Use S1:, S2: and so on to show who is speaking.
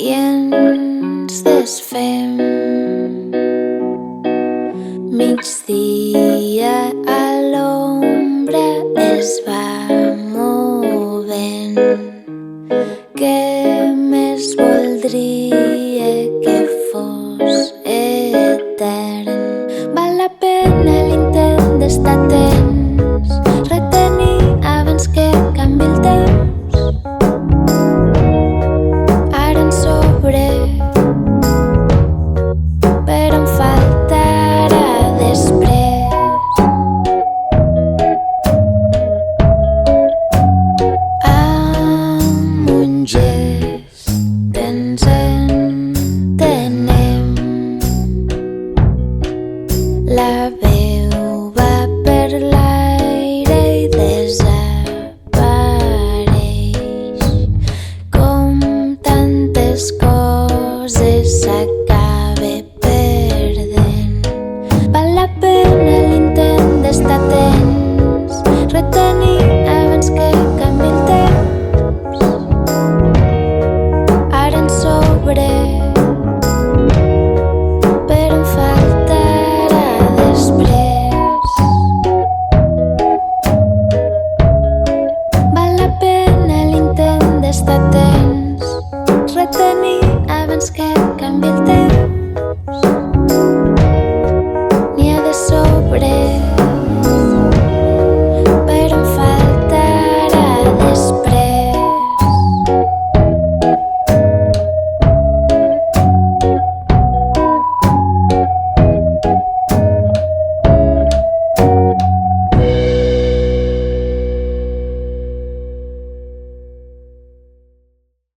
S1: i ens desfem. Migdia a l'ombra es va movent. Què més voldria que fos etern? Val la pena l'intent d'estar tens, retenir abans que canvi el temps. Ara en sobre, però em faltarà després. Amb un gest ens entenem. La veu va per l'aire i desapareix. Com tantes coses s'acaba perdent. Val la pena l'intent d'estar tens, retenir abans que canvi el temps. Ara en sobre, però em faltarà després. Val la pena l'intent d'estar tens, retenir abans que canvi el temps.